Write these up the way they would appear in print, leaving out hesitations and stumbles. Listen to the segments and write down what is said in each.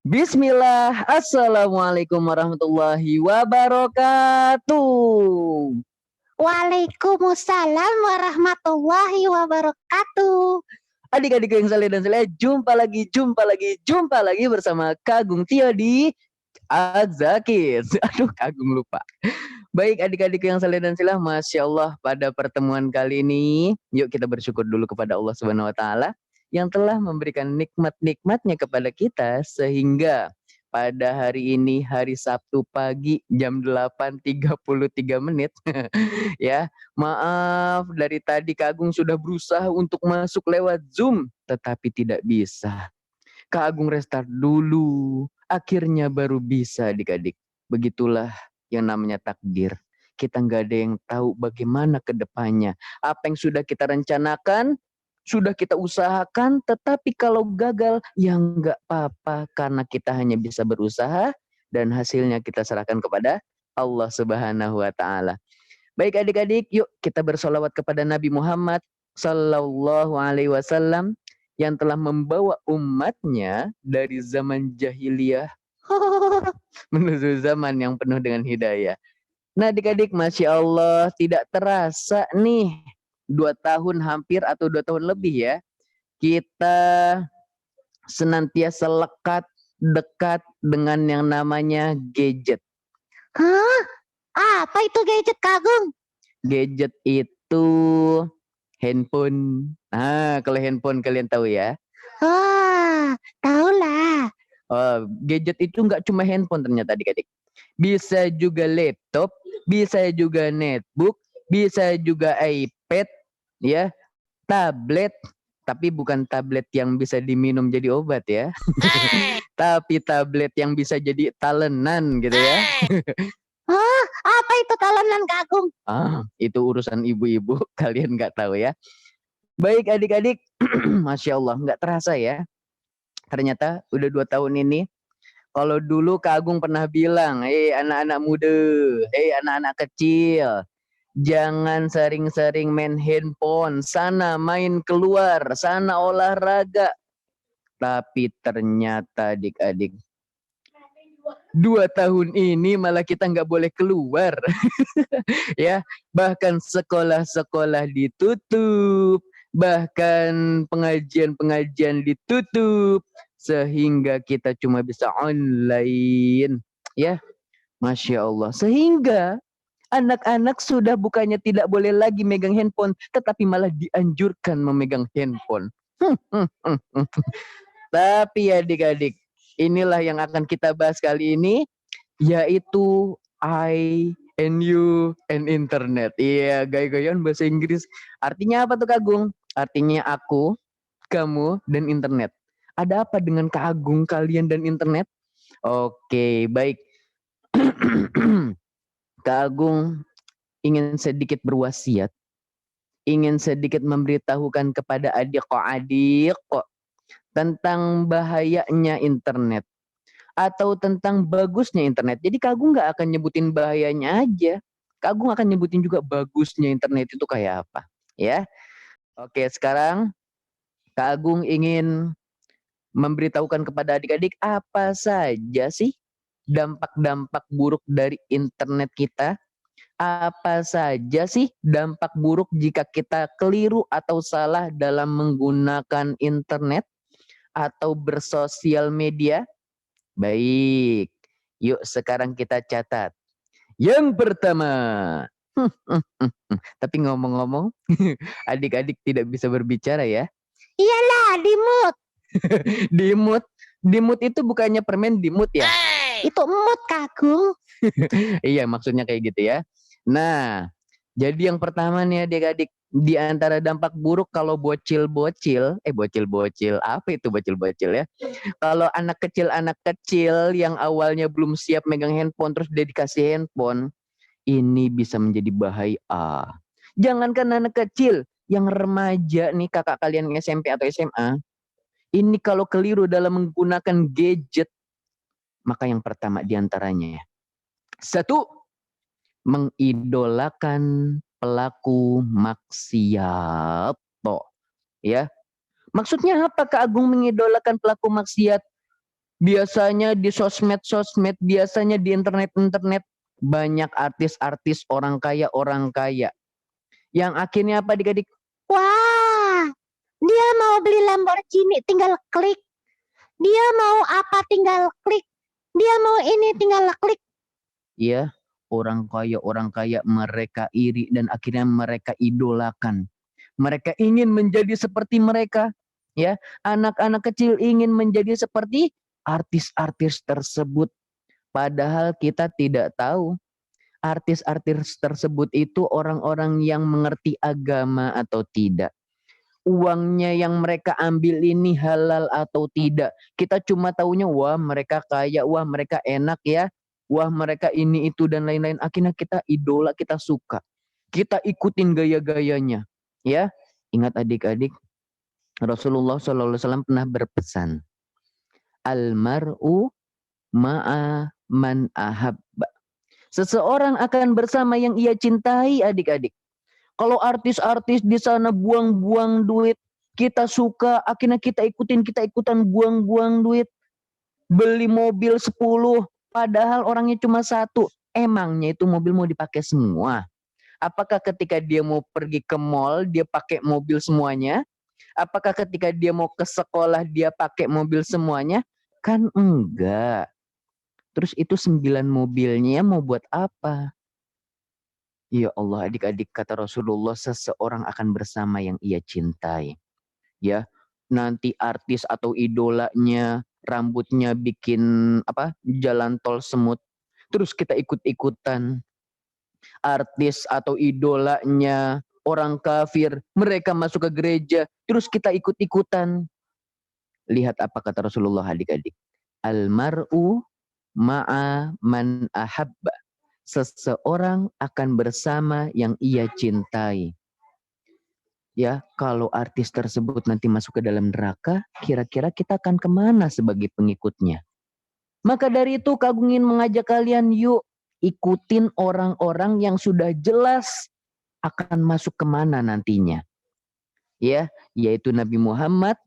Bismillah, Assalamualaikum warahmatullahi wabarakatuh. Waalaikumsalam warahmatullahi wabarakatuh. Adik-adik yang saleh dan saleh, jumpa lagi bersama Kagung Tio di Azakis. Aduh, Kagung lupa. Baik adik-adik yang saleh dan saleh, Masya Allah pada pertemuan kali ini, yuk kita bersyukur dulu kepada Allah Subhanahu Wa Taala yang telah memberikan nikmat-nikmatnya kepada kita sehingga pada hari ini hari Sabtu pagi jam 8.33 ya. Maaf dari tadi Kak Agung sudah berusaha untuk masuk lewat Zoom tetapi tidak bisa. Kak Agung restart dulu, akhirnya baru bisa adik-adik. Begitulah yang namanya takdir. Kita nggak ada yang tahu bagaimana ke depannya. Apa yang sudah kita rencanakan, sudah kita usahakan, tetapi kalau gagal, ya nggak apa-apa. Karena kita hanya bisa berusaha dan hasilnya kita serahkan kepada Allah Subhanahu wa Ta'ala. Baik adik-adik, yuk kita bersolawat kepada Nabi Muhammad Sallallahu Alaihi Wasallam yang telah membawa umatnya dari zaman jahiliyah menuju zaman yang penuh dengan hidayah. Nah adik-adik, Masya Allah, tidak terasa nih 2 tahun hampir atau 2 tahun lebih ya, kita senantiasa lekat dekat dengan yang namanya gadget. Hah? Apa itu gadget Kagung? Gadget itu handphone. Kalau handphone kalian tahu ya. Wah, tahulah. Gadget itu nggak cuma handphone ternyata adik-adik. Bisa juga laptop, bisa juga netbook, bisa juga iPad, ya, tablet. Tapi bukan tablet yang bisa diminum jadi obat ya. Tapi tablet yang bisa jadi talenan gitu ya. Hah? Apa itu talenan Kagung? Itu urusan ibu-ibu, kalian nggak tahu ya. Baik adik-adik, Masya Allah, nggak terasa ya. Ternyata udah 2 tahun ini. Kalau dulu Kak Agung pernah bilang, anak-anak muda, anak-anak kecil, jangan sering-sering main handphone, sana main keluar, sana olahraga. Tapi ternyata adik-adik, 2 tahun ini malah kita nggak boleh keluar. Ya, bahkan sekolah-sekolah ditutup, bahkan pengajian-pengajian ditutup, sehingga kita cuma bisa online. Ya, Masya Allah. Sehingga anak-anak sudah bukannya tidak boleh lagi megang handphone, tetapi malah dianjurkan memegang handphone. Tapi adik-adik, inilah yang akan kita bahas kali ini, yaitu I and you and internet. Iya, gaya-gayaan bahasa Inggris. Artinya apa tuh Kak Agung? Artinya aku, kamu, dan internet. Ada apa dengan Kak Agung, kalian, dan internet? Oke, baik. Kak Agung ingin sedikit berwasiat, ingin sedikit memberitahukan kepada adik kok tentang bahayanya internet atau tentang bagusnya internet. Jadi Kak Agung nggak akan nyebutin bahayanya aja, Kak Agung akan nyebutin juga bagusnya internet itu kayak apa, ya. Oke, sekarang Kak Agung ingin memberitahukan kepada adik-adik apa saja sih dampak-dampak buruk dari internet kita. Apa saja sih dampak buruk jika kita keliru atau salah dalam menggunakan internet atau bersosial media? Baik, yuk sekarang kita catat. Yang pertama, tapi ngomong-ngomong, adik-adik tidak bisa berbicara ya. Iyalah, di mood. Di mood itu bukannya permen di mood ya? Itu mood Kagung. Iya, maksudnya kayak gitu ya. Nah, jadi yang pertama nih adik-adik, di antara dampak buruk kalau bocil-bocil, apa itu bocil-bocil ya? Kalau anak kecil yang awalnya belum siap megang handphone terus dia dikasih handphone, ini bisa menjadi bahaya. Jangankan anak kecil, yang remaja nih kakak kalian yang SMP atau SMA, ini kalau keliru dalam menggunakan gadget, maka yang pertama diantaranya, satu, mengidolakan pelaku maksiat. Ya, maksudnya apa Kak Agung mengidolakan pelaku maksiat? Biasanya di sosmed-sosmed, biasanya di internet-internet, banyak artis-artis orang kaya. Yang akhirnya apa adik-adik? Wah, dia mau beli Lamborghini tinggal klik. Dia mau apa tinggal klik. Dia mau ini tinggal klik. Ya, orang kaya mereka iri dan akhirnya mereka idolakan. Mereka ingin menjadi seperti mereka. Ya, anak-anak kecil ingin menjadi seperti artis-artis tersebut. Padahal kita tidak tahu artis-artis tersebut itu orang-orang yang mengerti agama atau tidak. Uangnya yang mereka ambil ini halal atau tidak. Kita cuma taunya wah mereka kaya, wah mereka enak ya, wah mereka ini itu dan lain-lain. Akhirnya kita idola, kita suka. Kita ikutin gaya-gayanya. Ya, ingat adik-adik, Rasulullah SAW pernah berpesan, almar'u ma'a man ahabba. Seseorang akan bersama yang ia cintai adik-adik. Kalau artis-artis di sana buang-buang duit, kita suka, akhirnya kita ikutan buang-buang duit. Beli mobil 10, padahal orangnya cuma satu. Emangnya itu mobil mau dipakai semua? Apakah ketika dia mau pergi ke mall, dia pakai mobil semuanya? Apakah ketika dia mau ke sekolah, dia pakai mobil semuanya? Kan enggak. Terus itu 9 mobilnya mau buat apa? Ya Allah, adik-adik, kata Rasulullah, seseorang akan bersama yang ia cintai. Ya, nanti artis atau idolanya rambutnya bikin apa? Jalan tol semut. Terus kita ikut-ikutan. Artis atau idolanya orang kafir, mereka masuk ke gereja, terus kita ikut-ikutan. Lihat apa kata Rasulullah adik-adik. Almar'u ma'a man ahabba. Seseorang akan bersama yang ia cintai. Ya, kalau artis tersebut nanti masuk ke dalam neraka, kira-kira kita akan kemana sebagai pengikutnya? Maka dari itu Kak Agung ingin mengajak kalian, yuk ikutin orang-orang yang sudah jelas akan masuk kemana nantinya. Ya, yaitu Nabi Muhammad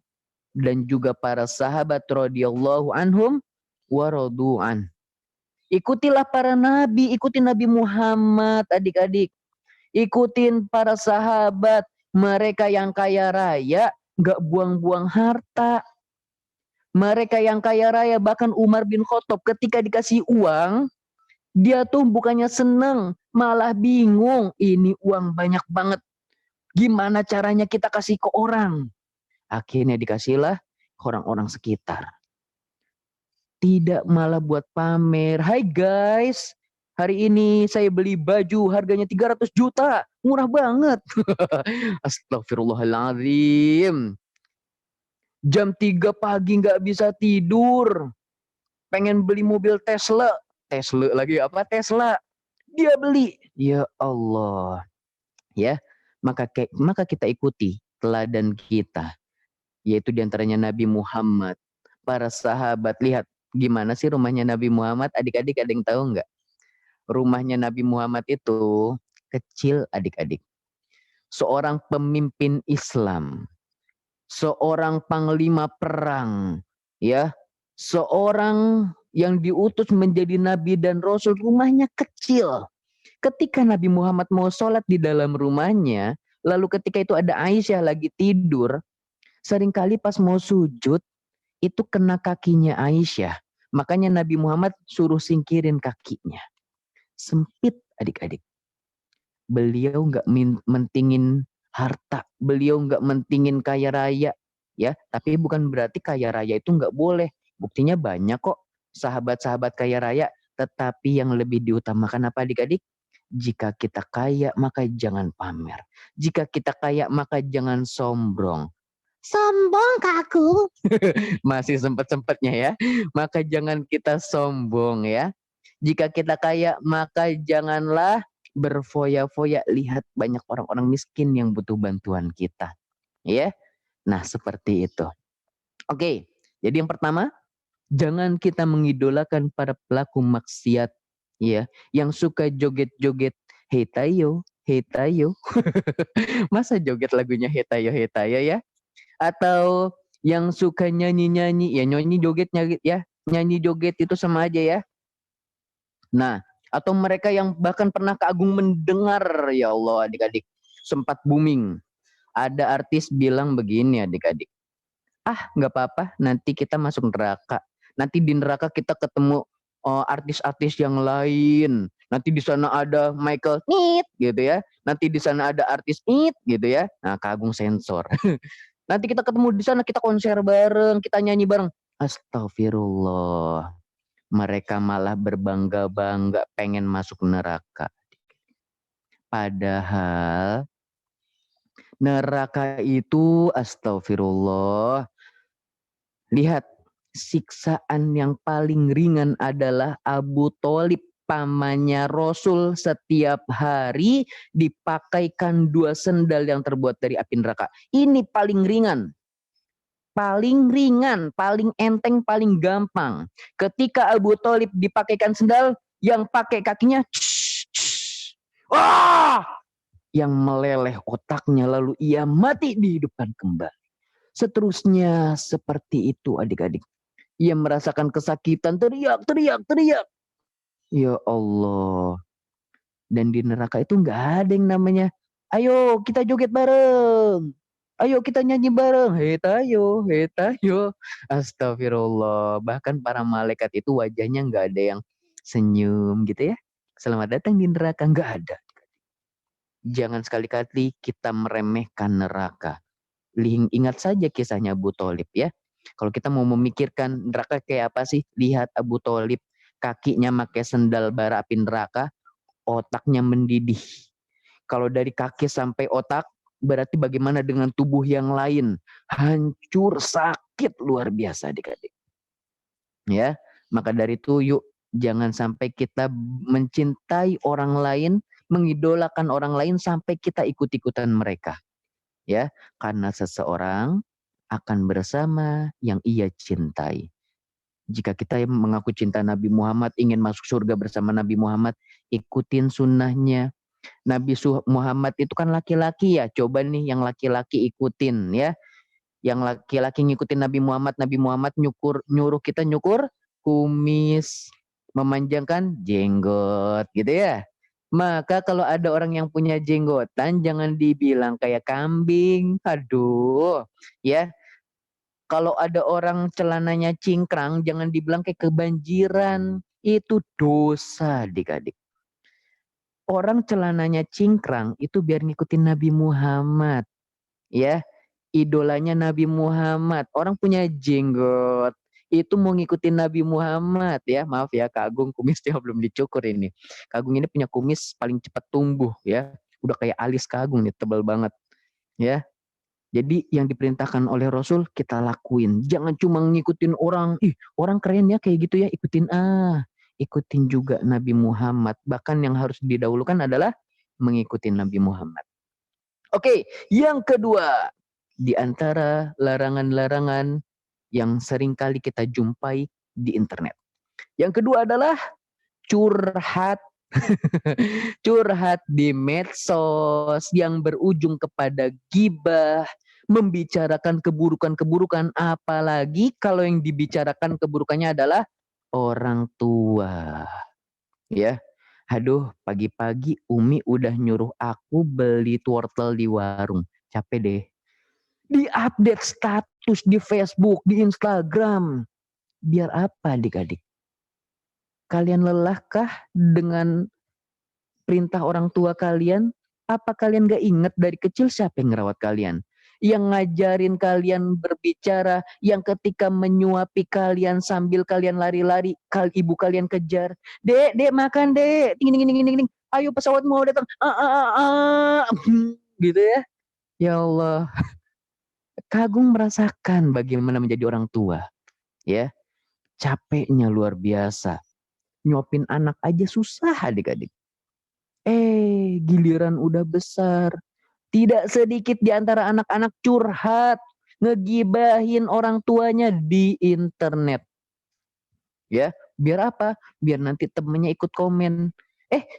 dan juga para sahabat radhiyallahu anhum wa radu'an. Ikutilah para nabi, ikutin Nabi Muhammad adik-adik. Ikutin para sahabat, mereka yang kaya raya, gak buang-buang harta. Mereka yang kaya raya, bahkan Umar bin Khattab ketika dikasih uang, dia tuh bukannya seneng, malah bingung. Ini uang banyak banget. Gimana caranya kita kasih ke orang? Akhirnya dikasihlah ke orang-orang sekitar. Tidak malah buat pamer. Hai guys, hari ini saya beli baju harganya 300 juta. Murah banget. Astagfirullahaladzim. Jam 3 pagi nggak bisa tidur. Pengen beli mobil Tesla. Tesla lagi apa? Tesla. Dia beli. Ya Allah. Ya, maka kita ikuti teladan kita. Yaitu diantaranya Nabi Muhammad. Para sahabat, lihat. Gimana sih rumahnya Nabi Muhammad? Adik-adik ada yang tahu nggak? Rumahnya Nabi Muhammad itu kecil adik-adik. Seorang pemimpin Islam. Seorang panglima perang. Ya, seorang yang diutus menjadi Nabi dan Rasul, rumahnya kecil. Ketika Nabi Muhammad mau sholat di dalam rumahnya, lalu ketika itu ada Aisyah lagi tidur, seringkali pas mau sujud, itu kena kakinya Aisyah. Makanya Nabi Muhammad suruh singkirin kakinya. Sempit adik-adik. Beliau nggak mentingin harta. Beliau nggak mentingin kaya raya. Ya, tapi bukan berarti kaya raya itu nggak boleh. Buktinya banyak kok sahabat-sahabat kaya raya. Tetapi yang lebih diutamakan apa adik-adik? Jika kita kaya maka jangan pamer. Jika kita kaya maka jangan sombong. Sombong Kak Agung. Masih sempat-sempatnya ya. Maka jangan kita sombong ya. Jika kita kaya maka janganlah berfoya-foya. Lihat banyak orang-orang miskin yang butuh bantuan kita. Ya. Nah seperti itu. Oke. Jadi yang pertama, jangan kita mengidolakan para pelaku maksiat. Ya. Yang suka joget-joget. Hey tayo, hey tayo. Masa joget lagunya hey tayo ya. Atau yang suka nyanyi-nyanyi, ya nyanyi joget ya, nyanyi joget itu sama aja ya. Nah, atau mereka yang bahkan pernah Kak Agung mendengar, ya Allah adik-adik, sempat booming. Ada artis bilang begini adik-adik, ah nggak apa-apa nanti kita masuk neraka. Nanti di neraka kita ketemu artis-artis yang lain. Nanti di sana ada Michael Nit gitu ya. Nanti di sana ada artis Nit gitu ya. Nah, Kak Agung sensor. Nanti kita ketemu di sana, kita konser bareng, kita nyanyi bareng. Astagfirullah. Mereka malah berbangga-bangga pengen masuk neraka. Padahal neraka itu astagfirullah. Lihat, siksaan yang paling ringan adalah Abu Thalib, pamannya Rasul, setiap hari dipakaikan 2 sendal yang terbuat dari api neraka. Ini paling ringan. Paling ringan, paling enteng, paling gampang. Ketika Abu Thalib dipakaikan sendal, yang pakai kakinya wah, yang meleleh otaknya lalu ia mati dihidupkan kembali. Seterusnya seperti itu adik-adik. Ia merasakan kesakitan, teriak, teriak, teriak. Ya Allah. Dan di neraka itu nggak ada yang namanya, ayo kita joget bareng. Ayo kita nyanyi bareng. Hetayo, hetayo. Astagfirullah. Bahkan para malaikat itu wajahnya nggak ada yang senyum gitu ya. Selamat datang di neraka. Nggak ada. Jangan sekali-kali kita meremehkan neraka. Ingat saja kisahnya Abu Thalib ya. Kalau kita mau memikirkan neraka kayak apa sih? Lihat Abu Thalib, kakinya pakai sendal bara api neraka, otaknya mendidih. Kalau dari kaki sampai otak, berarti bagaimana dengan tubuh yang lain? Hancur, sakit luar biasa adik-adik. Ya, maka dari itu yuk jangan sampai kita mencintai orang lain, mengidolakan orang lain sampai kita ikut-ikutan mereka. Ya, karena seseorang akan bersama yang ia cintai. Jika kita mengaku cinta Nabi Muhammad, ingin masuk surga bersama Nabi Muhammad, ikutin sunnahnya. Nabi Muhammad itu kan laki-laki ya, coba nih yang laki-laki ikutin ya. Yang laki-laki ngikutin Nabi Muhammad nyuruh kita nyukur kumis, memanjangkan jenggot gitu ya. Maka kalau ada orang yang punya jenggotan jangan dibilang kayak kambing. Aduh, ya. Kalau ada orang celananya cingkrang jangan dibilang kayak kebanjiran. Itu dosa adik-adik. Orang celananya cingkrang itu biar ngikutin Nabi Muhammad. Ya, idolanya Nabi Muhammad. Orang punya jenggot itu mau ngikutin Nabi Muhammad ya. Maaf ya Kak Agung, kumisnya belum dicukur ini. Kak Agung ini punya kumis paling cepat tumbuh ya. Udah kayak alis Kak Agung nih, tebal banget ya. Jadi yang diperintahkan oleh Rasul kita lakuin. Jangan cuma ngikutin orang. Ih, orang keren ya kayak gitu ya, ikutin ikutin juga Nabi Muhammad. Bahkan yang harus didahulukan adalah mengikuti Nabi Muhammad. Oke, yang kedua, di antara larangan-larangan yang sering kali kita jumpai di internet. Yang kedua adalah curhat. Curhat di medsos yang berujung kepada gibah, membicarakan keburukan-keburukan, apalagi kalau yang dibicarakan keburukannya adalah orang tua. Ya. Aduh, pagi-pagi Umi udah nyuruh aku beli wortel di warung. Capek deh. Di-update status di Facebook, di Instagram. Biar apa adik-adik? Kalian lelahkah dengan perintah orang tua kalian? Apa kalian gak ingat dari kecil siapa yang ngerawat kalian? Yang ngajarin kalian berbicara, yang ketika menyuapi kalian sambil kalian lari-lari, ibu kalian kejar. Dek, dek makan dek, ting ting ting ting ting. Ayo pesawat mau datang. Gitu ya. Ya Allah. Kagum merasakan bagaimana menjadi orang tua. Ya. Capeknya luar biasa. Nyuapin anak aja susah adik-adik. Giliran udah besar. Tidak sedikit di antara anak-anak curhat, ngegibahin orang tuanya di internet. Ya, biar apa? Biar nanti temennya ikut komen.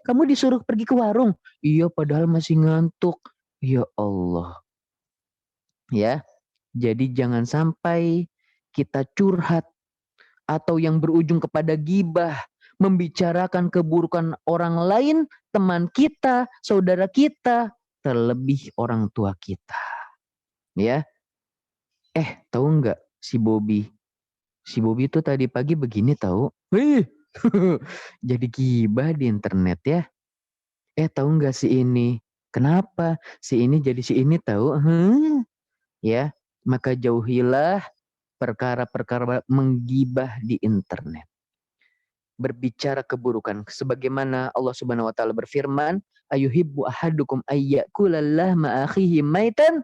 Kamu disuruh pergi ke warung? Iya, padahal masih ngantuk. Ya Allah. Ya, jadi jangan sampai kita curhat atau yang berujung kepada gibah, membicarakan keburukan orang lain, teman kita, saudara kita, terlebih orang tua kita. Ya, tahu nggak si Bobby? Si Bobby itu tadi pagi begini tahu. Wih, jadi gibah di internet ya. Tahu nggak si ini? Kenapa si ini jadi si ini tahu? Ya, maka jauhilah perkara-perkara menggibah di internet. Berbicara keburukan sebagaimana Allah Subhanahu wa taala berfirman, ayuhibbu ahadukum ayyakula lahma akhihi maitan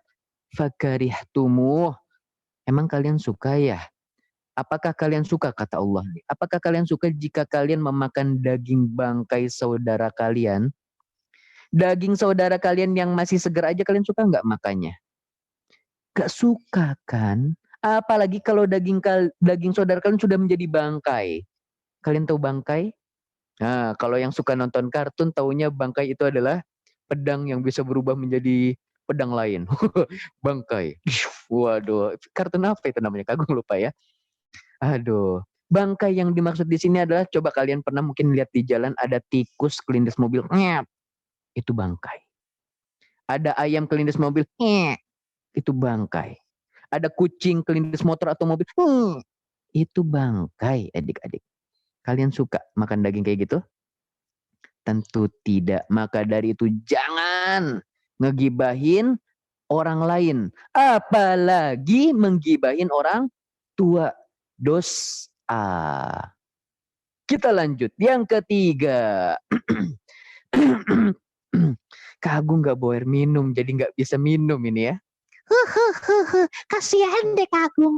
fakarihtumuh. Emang kalian suka ya? Apakah kalian suka kata Allah? Apakah kalian suka jika kalian memakan daging bangkai saudara kalian? Daging saudara kalian yang masih segar aja kalian suka nggak makannya? Gak suka kan? Apalagi kalau daging saudara kalian sudah menjadi bangkai. Kalian tahu bangkai? Nah, kalau yang suka nonton kartun taunya bangkai itu adalah pedang yang bisa berubah menjadi pedang lain. Bangkai. Waduh, kartun apa itu namanya? Kagum lupa ya. Aduh, bangkai yang dimaksud di sini adalah coba kalian pernah mungkin lihat di jalan ada tikus kelindes mobil. Nyet. Itu bangkai. Ada ayam kelindes mobil. Nyet. Itu bangkai. Ada kucing kelindes motor atau mobil. Itu bangkai, adik-adik. Kalian suka makan daging kayak gitu? Tentu tidak. Maka dari itu jangan ngegibahin orang lain. Apalagi menggibahin orang tua. Dosa. Kita lanjut. Yang ketiga. Kak Agung gak bawa air minum. Jadi gak bisa minum ini ya. Kasihan deh Kak Agung.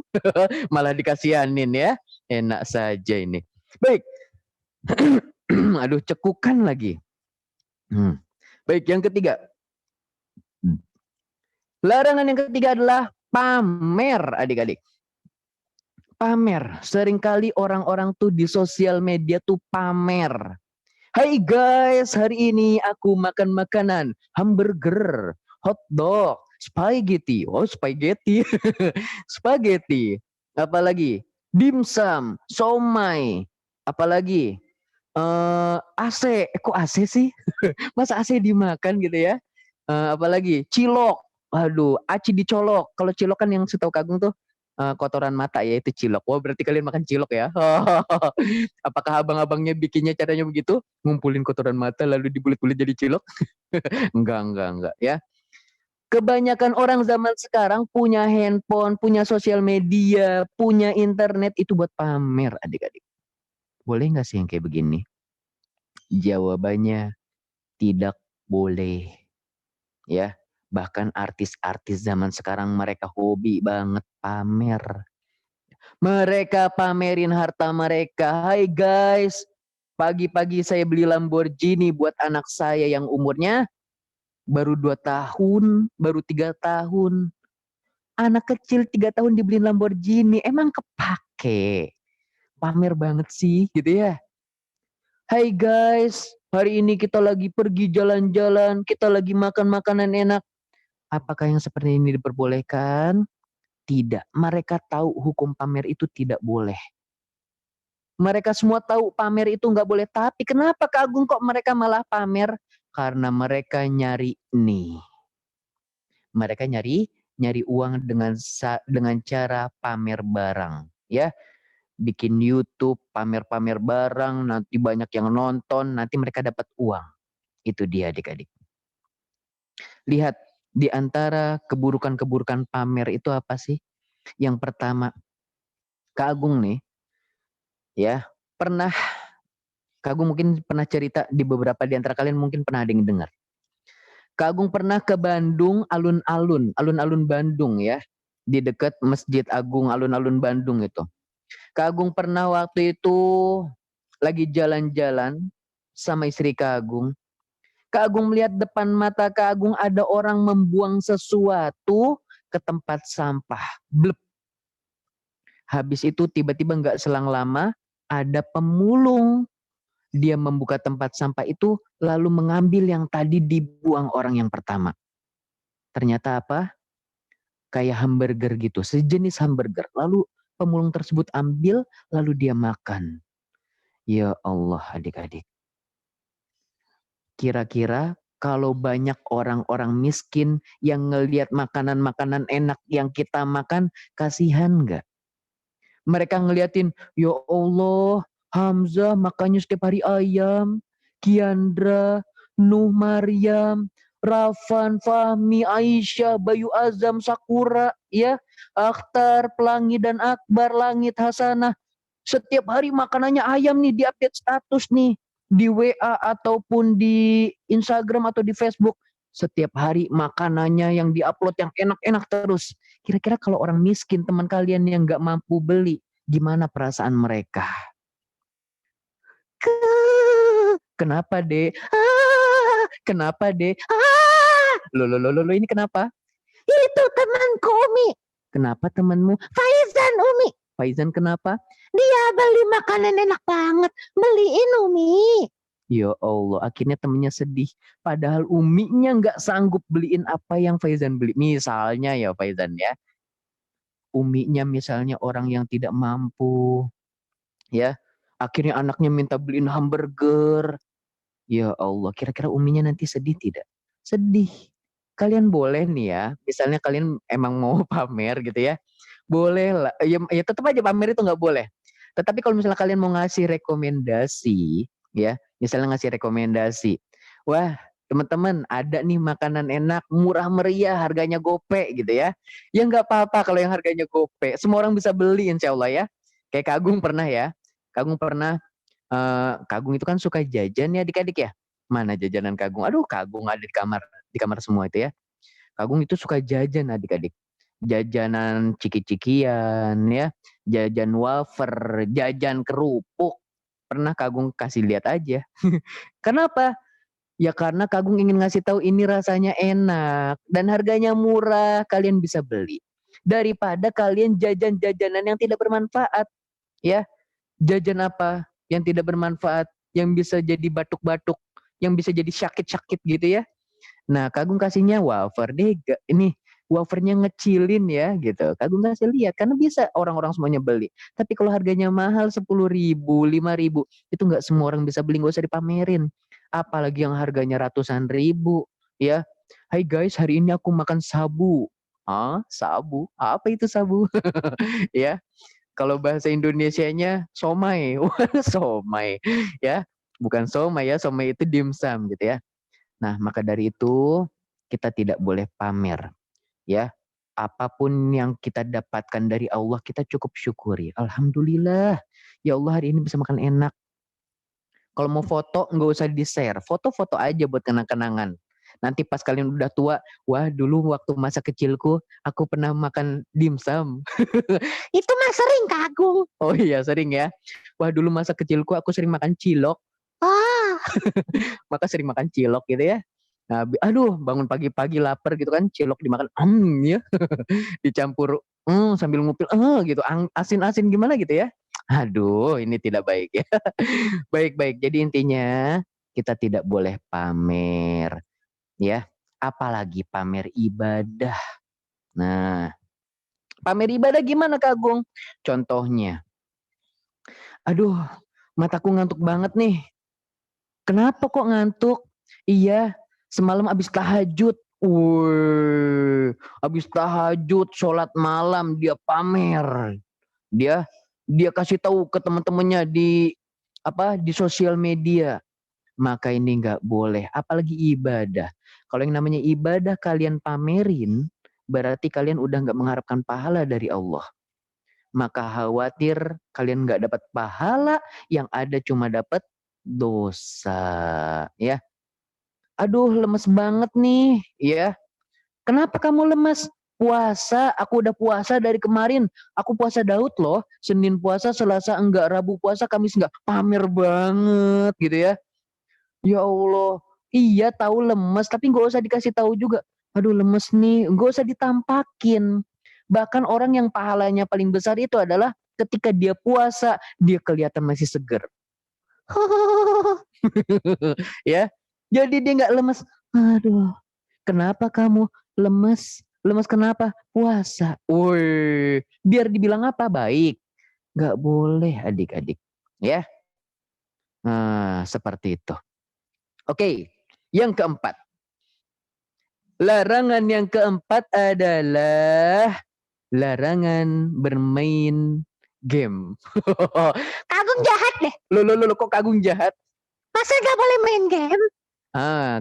Malah dikasihanin ya. Enak saja ini. Baik. Aduh, cekukan lagi. Baik, yang ketiga. Larangan yang ketiga adalah pamer, adik-adik. Pamer. Seringkali orang-orang tuh di sosial media tuh pamer. Hai guys, hari ini aku makan makanan hamburger, hotdog, spaghetti. Oh, spaghetti. Spaghetti. Apalagi? Dimsum, somai. Apalagi? AC. Kok AC sih? Masa AC dimakan gitu ya? Apalagi? Cilok. Waduh, aci dicolok. Kalau cilok kan yang setahu Kak Agung tuh kotoran mata ya, itu cilok. Wah, berarti kalian makan cilok ya. Apakah abang-abangnya bikinnya caranya begitu? Ngumpulin kotoran mata lalu dibulit-bulit jadi cilok? Enggak ya. Kebanyakan orang zaman sekarang punya handphone, punya sosial media, punya internet itu buat pamer, adik-adik. Boleh nggak sih yang kayak begini? Jawabannya tidak boleh. Ya, bahkan artis-artis zaman sekarang mereka hobi banget pamer. Mereka pamerin harta mereka. Hai guys, pagi-pagi saya beli Lamborghini buat anak saya yang umurnya baru 2 tahun, baru 3 tahun. Anak kecil 3 tahun dibeliin Lamborghini, emang kepake? Pamer banget sih, gitu ya. Hai guys, hari ini kita lagi pergi jalan-jalan, kita lagi makan makanan enak. Apakah yang seperti ini diperbolehkan? Tidak. Mereka tahu hukum pamer itu tidak boleh. Mereka semua tahu pamer itu nggak boleh. Tapi kenapa Kak Agung kok mereka malah pamer? Karena mereka nyari nih. Mereka nyari uang dengan cara pamer barang, ya. Bikin YouTube, pamer-pamer barang, nanti banyak yang nonton, nanti mereka dapat uang. Itu dia adik-adik. Lihat di antara keburukan-keburukan pamer itu apa sih? Yang pertama, Kak Agung nih, ya, Kak Agung mungkin pernah cerita di beberapa di antara kalian mungkin pernah ada yang dengar. Kak Agung pernah ke Bandung, alun-alun Bandung ya, di dekat Masjid Agung alun-alun Bandung itu. Kak Agung pernah waktu itu lagi jalan-jalan sama istri Kak Agung. Kak Agung melihat depan mata Kak Agung ada orang membuang sesuatu ke tempat sampah. Blep. Habis itu tiba-tiba nggak selang lama ada pemulung. Dia membuka tempat sampah itu lalu mengambil yang tadi dibuang orang yang pertama. Ternyata apa? Kayak hamburger gitu, sejenis hamburger. Lalu pemulung tersebut ambil lalu dia makan. Ya Allah adik-adik. Kira-kira kalau banyak orang-orang miskin yang ngelihat makanan-makanan enak yang kita makan, kasihan nggak? Mereka ngeliatin, ya Allah, Hamzah makannya setiap hari ayam, Kiandra, Nuh Maryam, Rafan, Fahmi, Aisyah, Bayu Azam, Sakura, ya, Akhtar, Pelangi dan Akbar, Langit, Hasanah. Setiap hari makanannya ayam nih, di-update status nih di WA ataupun di Instagram atau di Facebook. Setiap hari makanannya yang diupload yang enak-enak terus. Kira-kira kalau orang miskin teman kalian yang nggak mampu beli, gimana perasaan mereka? Kenapa dek? Kenapa dek? Loh, ini kenapa? Itu temanku Umi. Kenapa temanmu? Faizan Umi. Faizan kenapa? Dia beli makanan enak banget. Beliin Umi. Ya Allah, akhirnya temennya sedih. Padahal Uminya nggak sanggup beliin apa yang Faizan beli. Misalnya ya Faizan ya, Uminya misalnya orang yang tidak mampu, ya. Akhirnya anaknya minta beliin hamburger. Ya Allah, kira-kira Uminya nanti sedih tidak? Sedih. Kalian boleh nih ya, misalnya kalian emang mau pamer gitu ya, boleh lah. Ya tetap aja pamer itu nggak boleh. Tetapi kalau misalnya kalian mau ngasih rekomendasi, ya, misalnya ngasih rekomendasi, wah teman-teman ada nih makanan enak, murah meriah, harganya gope gitu ya. Ya nggak apa-apa kalau yang harganya gope, semua orang bisa beli insya Allah ya. Kayak Kagung pernah ya, Kagung pernah, Kagung itu kan suka jajan ya adik-adik ya. Mana jajanan Kagung? Aduh Kagung ada di kamar semua itu ya. Kagung itu suka jajan adik-adik. Jajanan ciki-cikian ya, jajan wafer, jajan kerupuk. Pernah Kagung kasih lihat aja. Kenapa? Ya karena Kagung ingin ngasih tahu ini rasanya enak dan harganya murah, kalian bisa beli. Daripada kalian jajan-jajanan yang tidak bermanfaat, ya. Jajan apa yang tidak bermanfaat, yang bisa jadi batuk-batuk, yang bisa jadi sakit-sakit gitu ya. Nah, Kagung kasihnya wafer deh, ini wafernya ngecilin ya gitu. Kagung kasih lihat karena bisa orang-orang semuanya beli. Tapi kalau harganya mahal 10.000, 5.000, itu nggak semua orang bisa beli, nggak usah dipamerin. Apalagi yang harganya ratusan ribu, ya. Hai guys, hari ini aku makan sabu. Ah, sabu? Apa itu sabu? Ya, kalau bahasa Indonesianya somai. Somai, ya. Bukan somai ya, somai itu dimsum gitu ya. Nah, maka dari itu kita tidak boleh pamer, ya. Apapun yang kita dapatkan dari Allah kita cukup syukuri. Alhamdulillah, ya Allah hari ini bisa makan enak. Kalau mau foto nggak usah di-share, foto-foto aja buat kenang-kenangan. Nanti pas kalian udah tua, wah dulu waktu masa kecilku aku pernah makan dimsum. Itu mah sering Kagung. Oh iya sering ya. Wah dulu masa kecilku aku sering makan cilok. Ah, Maka sering makan cilok gitu ya. Nah, aduh bangun pagi-pagi lapar gitu kan, cilok dimakan, ya, dicampur, sambil ngupil, gitu, asin-asin gimana gitu ya. Aduh, ini tidak baik ya. Baik-baik. Jadi intinya kita tidak boleh pamer, ya. Apalagi pamer ibadah. Nah, pamer ibadah gimana Kagung? Contohnya, aduh, mataku ngantuk banget nih. Kenapa kok ngantuk? Iya, semalam abis tahajud. Wih, abis tahajud, sholat malam dia pamer. Dia dia kasih tahu ke teman-temannya di sosial media. Maka ini nggak boleh, apalagi ibadah. Kalau yang namanya ibadah kalian pamerin, berarti kalian udah nggak mengharapkan pahala dari Allah. Maka khawatir kalian nggak dapat pahala, yang ada cuma dapat dosa, ya. Aduh, lemes banget nih, ya. Kenapa kamu lemes? Puasa, aku udah puasa dari kemarin. Aku puasa Daud loh. Senin puasa, Selasa enggak, Rabu puasa, Kamis enggak. Pamer banget gitu ya. Ya Allah. Iya tahu lemes, tapi nggak usah dikasih tahu juga. Aduh lemes nih, nggak usah ditampakin. Bahkan orang yang pahalanya paling besar itu adalah ketika dia puasa, dia kelihatan masih seger. Ya, jadi dia nggak lemes. Aduh, kenapa kamu lemes? Lemes kenapa? Puasa. Woi, biar dibilang apa? Baik. Nggak boleh adik-adik. Ya, nah, seperti itu. Oke, yang keempat. Larangan yang keempat adalah larangan bermain game. Kagum jahat deh. Lo kok Kagung jahat? Masa gak boleh main game?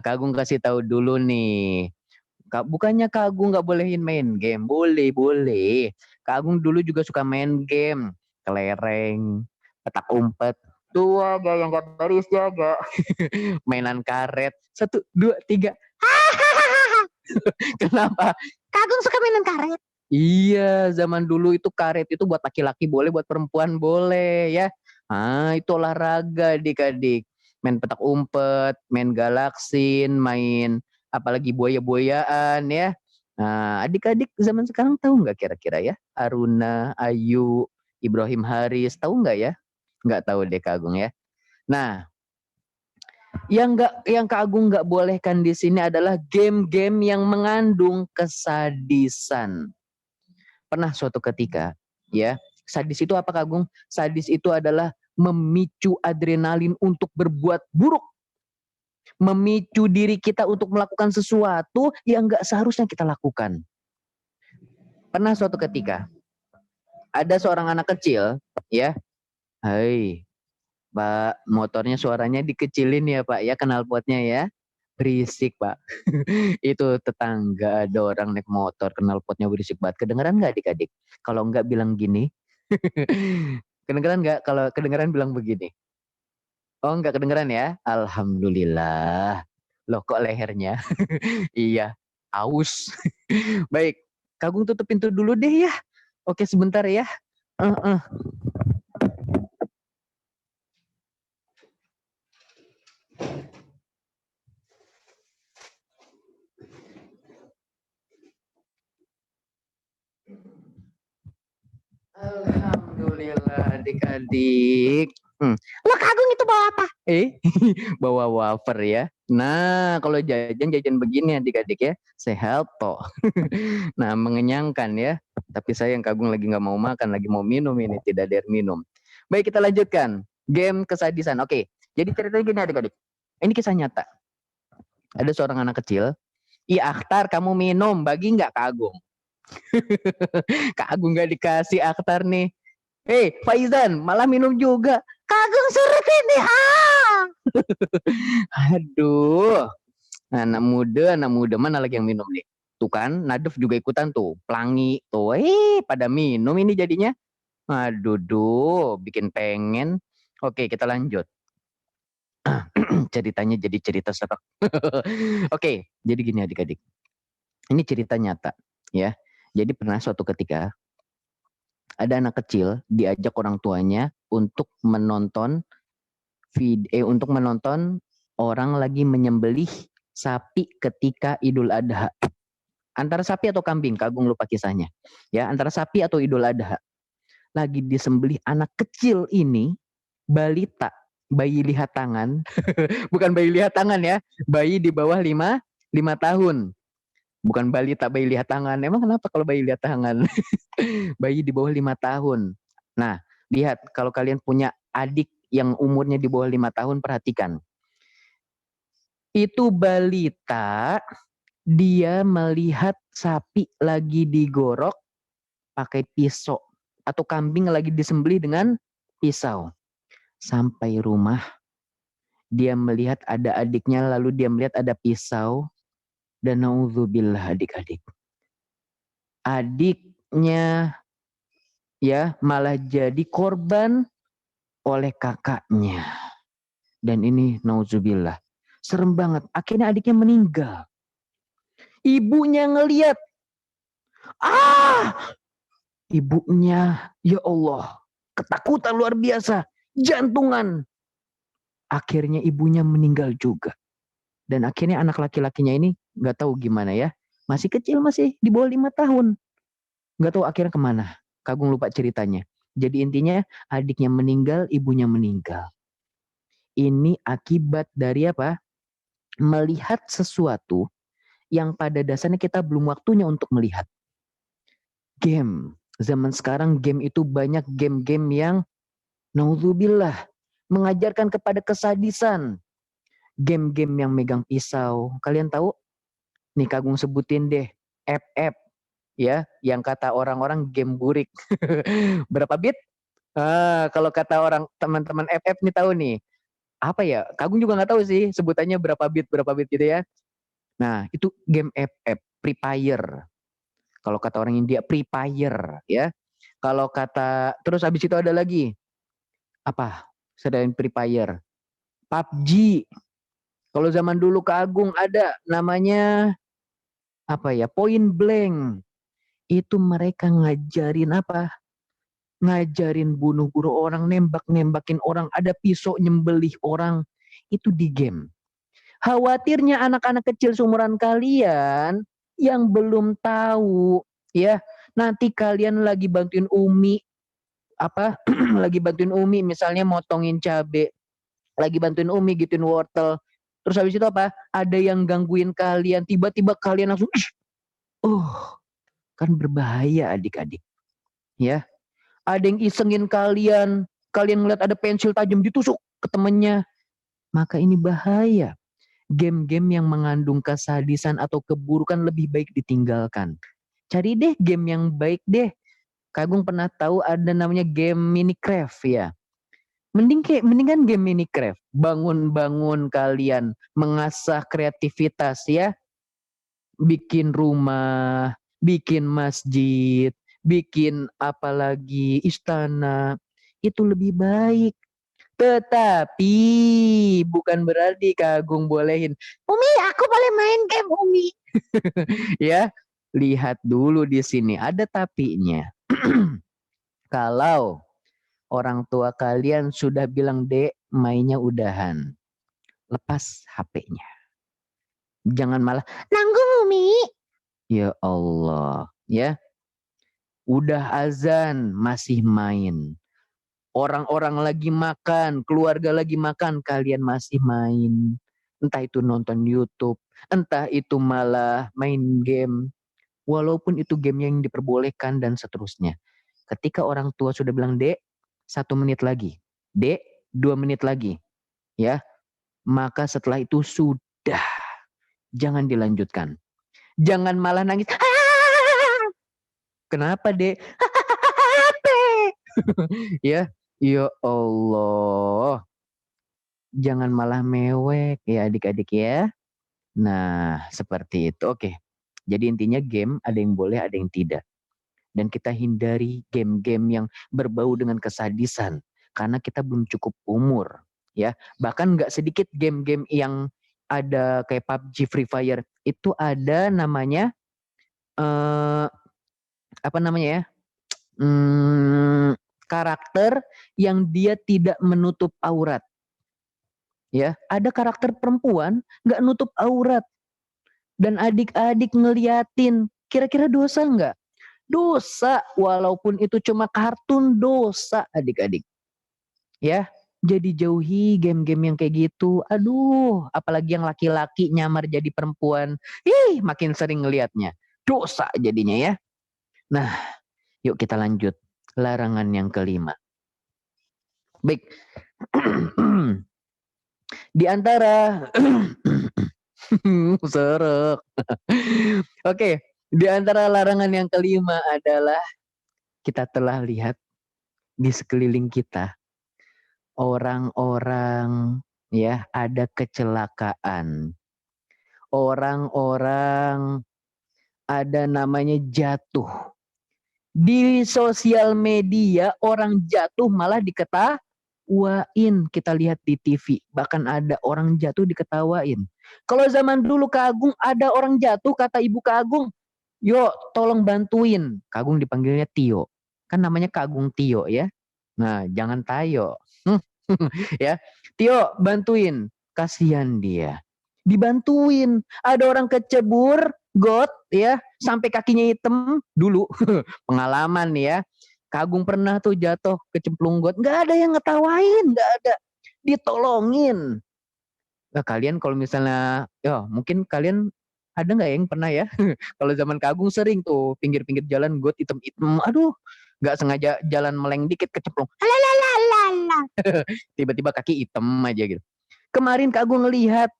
Kagung kasih tahu dulu nih. Bukannya Kagung nggak bolehin main game, boleh. Kagung dulu juga suka main game, kelereng, petak umpet. Tuh agak yang gak baris jaga. Mainan karet. 1, 2, 3. Kenapa? Kagum suka mainan karet. Iya, zaman dulu itu karet itu buat laki-laki boleh, buat perempuan boleh ya. Itu olahraga adik-adik. Main petak umpet, main galaksin, main apalagi buaya-buayaan ya. Nah, adik-adik zaman sekarang tahu nggak kira-kira ya? Aruna, Ayu, Ibrahim Haris, tahu nggak ya? Nggak tahu deh Kak Agung ya. Nah, yang Kak Agung nggak bolehkan di sini adalah game-game yang mengandung kesadisan. Pernah suatu ketika, ya, sadis itu apa Kak Agung? Sadis itu adalah memicu adrenalin untuk berbuat buruk. Memicu diri kita untuk melakukan sesuatu yang nggak seharusnya kita lakukan. Pernah suatu ketika, ada seorang anak kecil, ya, hai, Pak, motornya suaranya dikecilin ya Pak, ya, knalpotnya ya. Berisik Pak. Itu tetangga ada orang naik motor knalpotnya berisik banget. Kedengeran nggak adik-adik? Kalau nggak bilang gini. Kedengeran nggak? Kalau kedengeran bilang begini. Oh nggak kedengeran ya? Alhamdulillah. Loh kok lehernya? Iya, aus. Baik, Kagung tutup pintu dulu deh ya. Oke sebentar ya. Uh-uh. Alhamdulillah adik-adik. Lo Kagum itu bawa apa? Bawa wafer ya. Nah, kalau jajan begini adik-adik ya, sehat toh. Nah, mengenyangkan ya. Tapi saya yang Kagung lagi nggak mau makan, lagi mau minum ini, tidak ada air minum. Baik, kita lanjutkan. Game kesadisan. Oke, jadi ceritanya gini adik-adik. Ini kisah nyata. Ada seorang anak kecil. Akhtar kamu minum, bagi nggak Kagung? Kagung nggak dikasih Akhtar nih. Faizan, malah minum juga. Kagum surut ini. Aduh, anak muda mana lagi yang minum nih? Tuh kan, Nadef juga ikutan tuh, Pelangi tuh, pada minum ini jadinya. Aduh, bikin pengen. Oke, kita lanjut. Ceritanya jadi cerita serak. Oke, jadi gini adik-adik. Ini cerita nyata, ya. Jadi pernah suatu ketika ada anak kecil diajak orang tuanya untuk menonton orang lagi menyembelih sapi ketika Idul Adha. Antara sapi atau kambing, Kagung lupa kisahnya. Ya, antara sapi atau Idul Adha. Lagi disembelih anak kecil ini, balita, bayi lihat tangan. Bukan bayi lihat tangan ya, bayi di bawah 5 tahun. Bukan balita, bayi lihat tangan. Emang kenapa kalau bayi lihat tangan? Bayi di bawah 5 tahun. Nah, lihat kalau kalian punya adik yang umurnya di bawah 5 tahun, perhatikan. Itu balita, dia melihat sapi lagi digorok pakai pisau atau kambing lagi disembelih dengan pisau. Sampai rumah, dia melihat ada adiknya, lalu dia melihat ada pisau, dan naudzubillah adik-adik. Adiknya ya malah jadi korban oleh kakaknya. Dan ini nauzubillah. Serem banget. Akhirnya adiknya meninggal. Ibunya ngeliat. Ibunya, ya Allah, ketakutan luar biasa. Jantungan. Akhirnya ibunya meninggal juga. Dan akhirnya anak laki-lakinya ini gak tahu gimana ya. Masih kecil, masih di bawah 5 tahun. Gak tahu akhirnya kemana. Kagung lupa ceritanya. Jadi intinya adiknya meninggal, ibunya meninggal. Ini akibat dari apa? Melihat sesuatu yang pada dasarnya kita belum waktunya untuk melihat. Game. Zaman sekarang game itu banyak game-game yang naudzubillah mengajarkan kepada kesadisan. Game-game yang megang pisau. Kalian tahu? Nih Kagung sebutin deh. FF ya, yang kata orang-orang game burik. Berapa bit? Kalau kata orang teman-teman FF nih tahu nih. Apa ya? Kagung juga nggak tahu sih sebutannya berapa bit gitu ya. Nah, itu game FF, Free Fire. Kalau kata orang India Free Fire ya. Kalau kata terus habis itu ada lagi apa? Selain Free Fire, PUBG. Kalau zaman dulu ke Agung ada namanya apa ya? Point Blank. Itu mereka ngajarin apa? Ngajarin bunuh-bunuh orang, nembak-nembakin orang, ada pisau nyembelih orang. Itu di game. Khawatirnya anak-anak kecil seumuran kalian yang belum tahu ya, nanti kalian lagi bantuin Umi apa lagi bantuin Umi misalnya motongin cabe, lagi bantuin Umi gituin wortel. Terus habis itu apa? Ada yang gangguin kalian, tiba-tiba kalian langsung kan berbahaya adik-adik. Ya. Ada yang isengin kalian, kalian ngeliat ada pensil tajam ditusuk ke temennya. Maka ini bahaya. Game-game yang mengandung kesadisan atau keburukan lebih baik ditinggalkan. Cari deh game yang baik deh. Kagung pernah tahu ada namanya game Minecraft ya. Mendingan game Minecraft. Bangun-bangun kalian, mengasah kreativitas ya. Bikin rumah, bikin masjid, bikin apalagi istana. Itu lebih baik. Tetapi bukan berarti Kagung bolehin. Umi, aku boleh main game, Umi. Ya, lihat dulu di sini ada tapinya. Kalau orang tua kalian sudah bilang, "Dek, mainnya udahan." Lepas HP-nya. Jangan malah, Nanggung, Umi. ya Allah, ya. Udah azan masih main. Orang-orang lagi makan, keluarga lagi makan, kalian masih main. Entah itu nonton YouTube, entah itu malah main game. Walaupun itu game yang diperbolehkan dan seterusnya. Ketika orang tua sudah bilang, "Dek, 1 menit lagi. Dek, 2 menit lagi." Ya, maka setelah itu sudah. Jangan dilanjutkan. Jangan malah nangis. Kenapa, Dek? HP. Ya, ya Allah. Jangan malah mewek ya adik-adik ya. Nah, seperti itu. Oke. Jadi intinya game ada yang boleh, ada yang tidak. Dan kita hindari game-game yang berbau dengan kesadisan. Karena kita belum cukup umur. Ya, bahkan nggak sedikit game-game yang ada kayak PUBG, Free Fire. Itu ada namanya, apa namanya ya, karakter yang dia tidak menutup aurat. Ya, ada karakter perempuan nggak nutup aurat. Dan adik-adik ngeliatin, kira-kira dosa nggak? Dosa, walaupun itu cuma kartun, dosa adik-adik. Ya, jadi jauhi game-game yang kayak gitu. Aduh, apalagi yang laki-laki nyamar jadi perempuan. Makin sering ngelihatnya. Dosa jadinya ya. Nah, yuk kita lanjut. Larangan yang kelima. Baik. Di antara serek. Oke, di antara larangan yang kelima adalah kita telah lihat di sekeliling kita orang-orang ya ada kecelakaan. Orang-orang ada namanya jatuh. Di sosial media orang jatuh malah diketawain. Kita lihat di TV, bahkan ada orang jatuh diketawain. Kalau zaman dulu Kagung ada orang jatuh, kata ibu Kagung, "Yo, tolong bantuin." Kagung dipanggilnya Tio. Kan namanya Kagung Tio ya. Nah, jangan Tayo. Ya, Tio bantuin. Kasihan dia. Dibantuin. Ada orang kecebur, got ya, sampai kakinya hitam dulu. Pengalaman ya. Kagung pernah tuh jatuh kecemplung got, nggak ada yang ngetawain, nggak ada. Ditolongin. Nah, kalian kalau misalnya, ya mungkin kalian Ada nggak yang pernah ya? Kalau zaman Kak Agung sering tuh pinggir-pinggir jalan got item-item, aduh nggak sengaja jalan meleng dikit kecemplung, Alalalala. tiba-tiba kaki hitam aja gitu. Kemarin Kak Agung ngelihat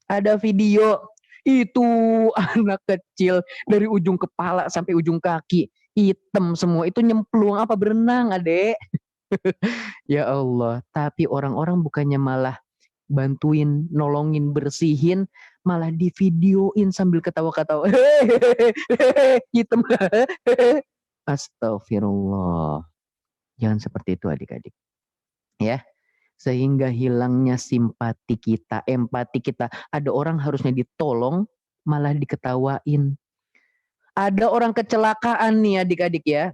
ada video itu anak kecil dari ujung kepala sampai ujung kaki hitam semua, itu nyemplung apa berenang adek. Ya Allah, tapi orang-orang bukannya malah bantuin nolongin bersihin, malah divideoin sambil ketawa-ketawa. Hitam. Astagfirullah, jangan seperti itu adik-adik ya, sehingga hilangnya simpati kita, empati kita. Ada orang harusnya ditolong malah diketawain. Ada orang kecelakaan nih adik-adik ya.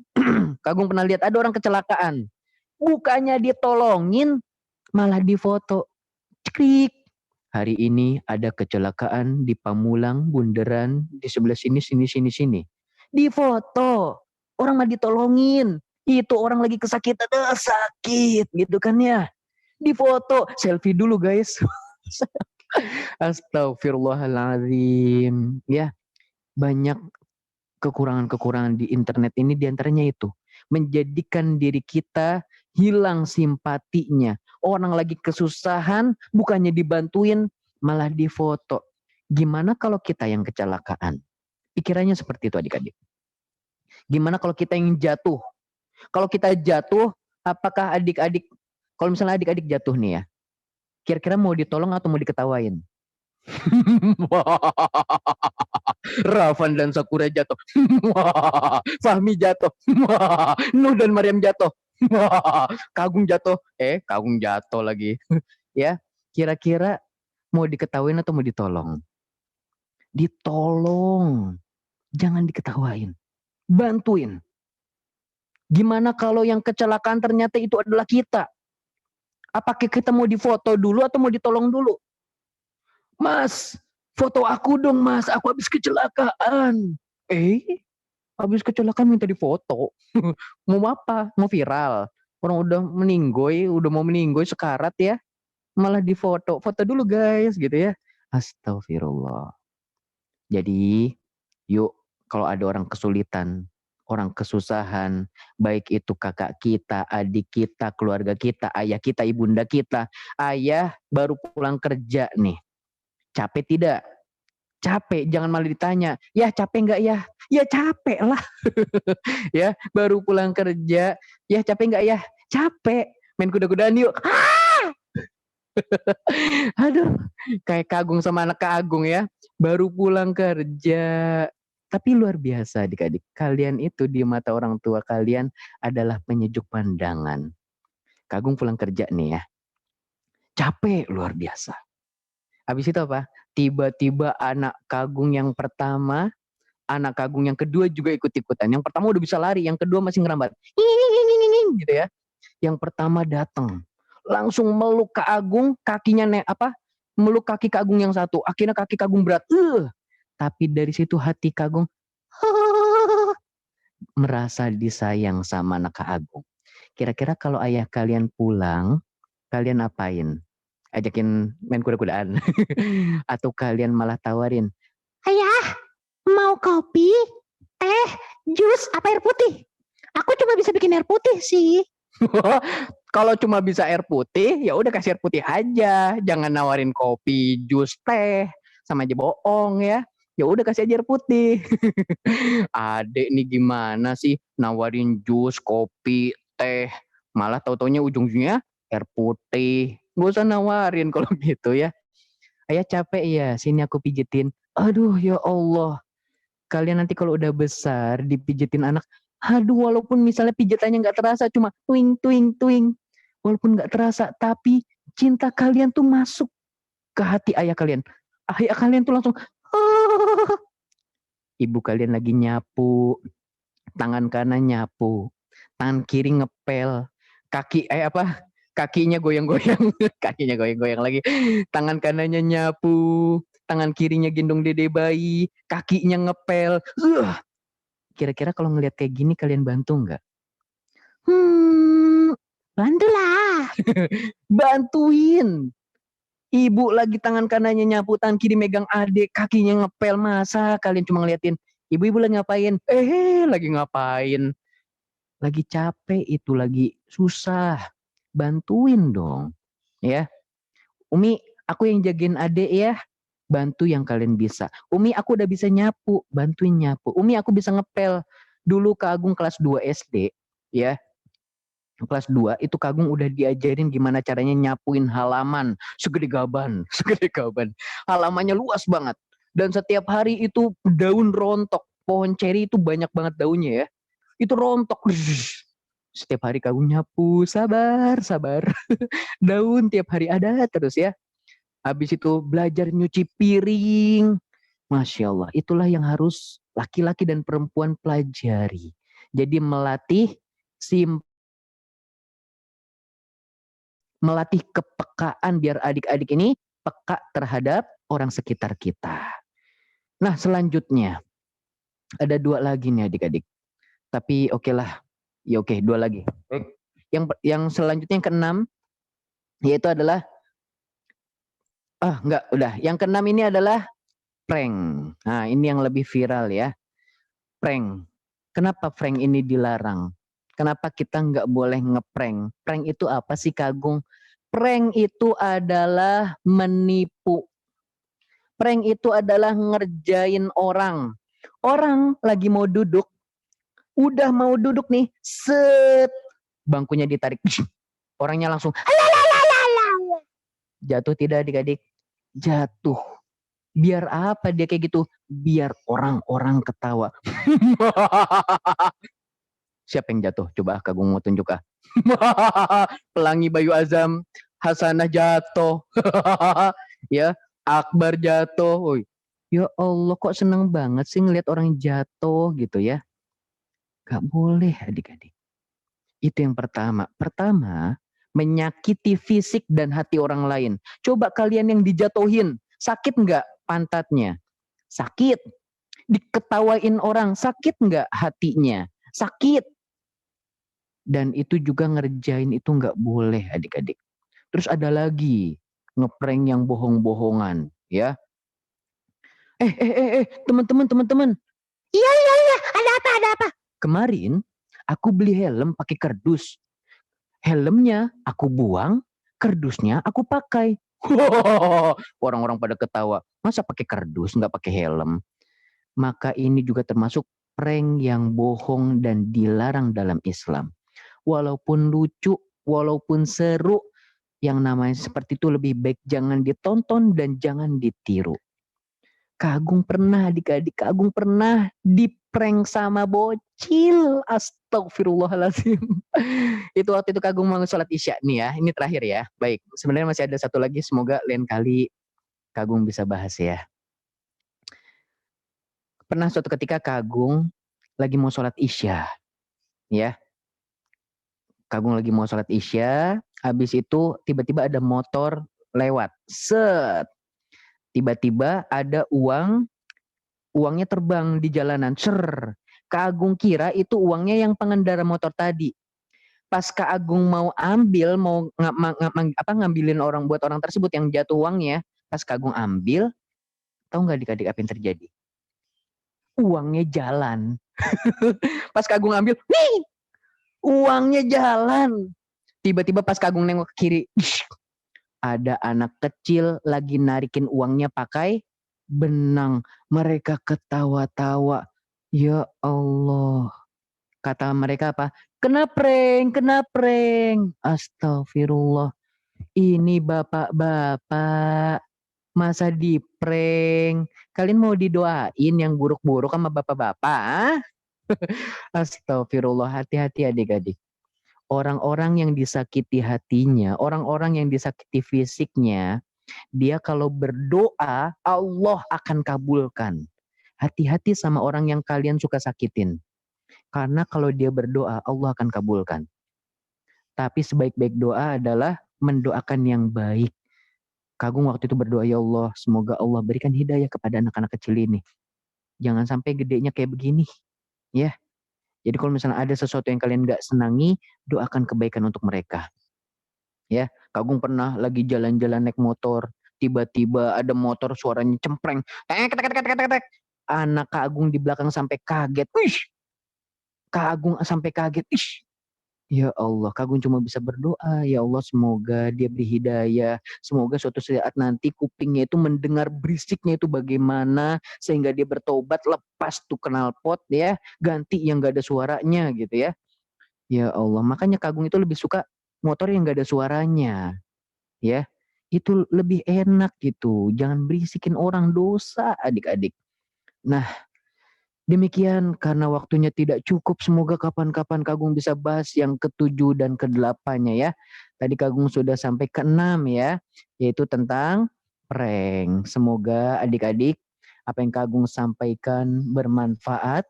Kagum pernah lihat ada orang kecelakaan, bukannya ditolongin malah difoto. Cekrik, hari ini ada kecelakaan di Pamulang, Bundaran, di sebelah sini. Difoto, orang mah ditolongin. Itu orang lagi kesakitan, sakit gitu kan ya. Difoto, selfie dulu guys. Astagfirullahaladzim. Ya, banyak kekurangan-kekurangan di internet ini, diantaranya itu menjadikan diri kita hilang simpatinya. Orang lagi kesusahan, bukannya dibantuin, malah difoto. Gimana kalau kita yang kecelakaan? Pikirannya seperti itu adik-adik. Gimana kalau kita yang jatuh? Kalau kita jatuh, apakah adik-adik, kalau misalnya adik-adik jatuh nih ya, kira-kira mau ditolong atau mau diketawain? Rafan dan Sakura jatuh. Fahmi jatuh. Nuh dan Maryam jatuh. Kagung jatuh. Kagung jatuh lagi. Ya, kira-kira mau diketawain atau mau ditolong? Ditolong. Jangan diketawain. Bantuin. Gimana kalau yang kecelakaan ternyata itu adalah kita? Apakah kita mau difoto dulu atau mau ditolong dulu? Mas, foto aku dong mas, aku habis kecelakaan. Habis kecelakaan minta difoto. Mau apa? Mau viral. Orang udah meninggoy, udah mau meninggoy sekarat ya. Malah difoto. Foto dulu guys gitu ya. Astagfirullah. Jadi yuk, kalau ada orang kesulitan, orang kesusahan, baik itu kakak kita, adik kita, keluarga kita, ayah kita, ibunda kita. Ayah baru pulang kerja nih. Capek tidak? Capek, jangan malah ditanya, ya capek nggak ya? Ya capek lah. Ya, baru pulang kerja, ya capek nggak ya? Capek. Main kuda-kudaan yuk. Aduh, kayak Kagung sama anak Kagung ya. Baru pulang kerja. Tapi luar biasa adik-adik. Kalian itu di mata orang tua kalian adalah penyejuk pandangan. Kagung pulang kerja nih ya. Capek luar biasa. Habis itu apa? Tiba-tiba anak Kagung yang pertama, anak Kagung yang kedua juga ikut-ikutan. Yang pertama udah bisa lari, yang kedua masih ngerambat. Gitu ya. Yang pertama datang, langsung meluk Kak Agung, kakinya meluk kaki Kak Agung yang satu. Akhirnya kaki Kak Agung berat. Tapi dari situ hati Kak Agung merasa disayang sama anak Kak Agung. Kira-kira kalau ayah kalian pulang, kalian apain? Ajakin main kuda-kudaan? Atau kalian malah tawarin, Ayah, mau kopi, teh, jus, apa air putih? Aku cuma bisa bikin air putih sih. kalau cuma bisa air putih, ya udah kasih air putih aja. Jangan nawarin kopi, jus, teh, sama aja bohong ya. Ya udah kasih aja air putih. Adek nih gimana sih nawarin jus, kopi, teh, malah tau-taunya ujung-ujungnya air putih. Gak usah nawarin kalau gitu ya. Ayah capek ya, sini aku pijitin. Aduh ya Allah. Kalian nanti kalau udah besar dipijitin anak, aduh walaupun misalnya pijatannya nggak terasa, cuma tuing tuing tuing, walaupun nggak terasa, tapi cinta kalian tuh masuk ke hati ayah kalian. Ayah kalian tuh langsung, ibu kalian lagi nyapu, tangan kanan nyapu, tangan kiri ngepel, kakinya goyang-goyang, kakinya goyang-goyang lagi, tangan kanannya nyapu, tangan kirinya gendong dede bayi, kakinya ngepel. Kira-kira kalau ngelihat kayak gini kalian bantu nggak? Bantulah. Bantuin. Ibu lagi tangan kanannya nyapu, tangan kiri megang adik, kakinya ngepel. Masa kalian cuma ngeliatin ibu-ibu lagi ngapain? Lagi ngapain? Lagi capek itu, lagi susah. Bantuin dong, ya. Umi, aku yang jagain adik ya. Bantu yang kalian bisa. Umi, aku udah bisa nyapu, bantuin nyapu. Umi, aku bisa ngepel. Dulu Kak Agung kelas 2 SD, ya. Kelas 2 itu Kak Agung udah diajarin gimana caranya nyapuin halaman segede gaban, segede gaban. Halamannya luas banget. Dan setiap hari itu daun rontok. Pohon ceri itu banyak banget daunnya ya. Itu rontok. Setiap hari Kak Agung nyapu, sabar, sabar. Daun tiap hari ada terus ya. Habis itu belajar nyuci piring. Masya Allah, itulah yang harus laki-laki dan perempuan pelajari. Jadi melatih kepekaan biar adik-adik ini peka terhadap orang sekitar kita. Nah, selanjutnya ada 2 lagi nih adik-adik. Tapi oke lah. Ya oke, 2 lagi. Yang selanjutnya yang keenam yaitu adalah enggak, udah. Yang keenam ini adalah prank. Nah, ini yang lebih viral ya. Prank. Kenapa prank ini dilarang? Kenapa kita nggak boleh ngeprank? Prank itu apa sih Kak Agung? Prank itu adalah menipu. Prank itu adalah ngerjain orang. Orang lagi mau duduk, udah mau duduk nih, set, bangkunya ditarik. Orangnya langsung jatuh tidak adik-adik? Jatuh. Biar apa dia kayak gitu? Biar orang-orang ketawa. Siapa yang jatuh? Coba Kak Agung mau tunjuk ah. Pelangi Bayu Azam, Hasanah jatuh. Ya, Akbar jatuh. Woy. Ya Allah, kok seneng banget sih ngeliat orang jatuh gitu ya. Gak boleh adik-adik. Itu yang pertama. Pertama, menyakiti fisik dan hati orang lain. Coba kalian yang dijatuhin, sakit nggak pantatnya? Sakit. Diketawain orang, sakit nggak hatinya? Sakit. Dan itu juga ngerjain itu nggak boleh adik-adik. Terus ada lagi ngeprank yang bohong-bohongan, ya. Teman-teman. Iya, ada apa? Kemarin aku beli helm pakai kardus. Helmnya aku buang, kardusnya aku pakai. Orang-orang pada ketawa. Masa pakai kardus nggak pakai helm? Maka ini juga termasuk prank yang bohong dan dilarang dalam Islam. Walaupun lucu, walaupun seru, yang namanya seperti itu lebih baik jangan ditonton dan jangan ditiru. Kak Agung pernah adik-adik, Kak Agung pernah diprank sama bocil. Astagfirullahaladzim. Itu waktu itu Kak Agung mau sholat isya nih ya. Ini terakhir ya. Baik, sebenarnya masih ada satu lagi. Semoga lain kali Kak Agung bisa bahas ya. Pernah suatu ketika Kak Agung lagi mau sholat isya. Ya. Kak Agung lagi mau sholat isya. Habis itu tiba-tiba ada motor lewat. Set. Tiba-tiba ada uangnya terbang di jalanan. Ser. Kak Agung kira itu uangnya yang pengendara motor tadi. Pas Kak Agung mau ambil, mau ngambilin orang buat orang tersebut yang jatuh uangnya. Pas Kak Agung ambil, tahu nggak adik-adik apa yang terjadi? Uangnya jalan. Pas Kak Agung ambil, nih, uangnya jalan. Tiba-tiba pas Kak Agung nengok ke kiri, ada anak kecil lagi narikin uangnya pakai benang. Mereka ketawa-tawa. Ya Allah. Kata mereka apa? Kena prank. Astagfirullah. Ini bapak-bapak. Masa di prank? Kalian mau didoain yang buruk-buruk sama bapak-bapak? Astagfirullah. Hati-hati adik-adik. Orang-orang yang disakiti hatinya, orang-orang yang disakiti fisiknya, dia kalau berdoa, Allah akan kabulkan. Hati-hati sama orang yang kalian suka sakitin. Karena kalau dia berdoa, Allah akan kabulkan. Tapi sebaik-baik doa adalah mendoakan yang baik. Kak Agung waktu itu berdoa, ya Allah, semoga Allah berikan hidayah kepada anak-anak kecil ini. Jangan sampai gedenya kayak begini. Ya. Jadi kalau misalnya ada sesuatu yang kalian gak senangi, doakan kebaikan untuk mereka. Ya, Kak Agung pernah lagi jalan-jalan naik motor, tiba-tiba ada motor suaranya cempreng, tek tek tek tek tek tek. Anak Kak Agung di belakang sampai kaget, "Wih!" Kak Agung sampai kaget, "Ih, ya Allah," Kak Agung cuma bisa berdoa, "Ya Allah semoga dia beri hidayah, semoga suatu saat nanti kupingnya itu mendengar berisiknya itu bagaimana, sehingga dia bertobat, lepas tuh knalpot ya, ganti yang gak ada suaranya," gitu ya. Ya Allah, makanya Kak Agung itu lebih suka motor yang gak ada suaranya, ya. Itu lebih enak gitu, jangan berisikin orang, dosa adik-adik. Nah, demikian karena waktunya tidak cukup, semoga kapan-kapan Kak Agung bisa bahas yang ke-7 dan ke-8-nya ya. Tadi Kak Agung sudah sampai ke-6 ya, yaitu tentang prank. Semoga adik-adik apa yang Kak Agung sampaikan bermanfaat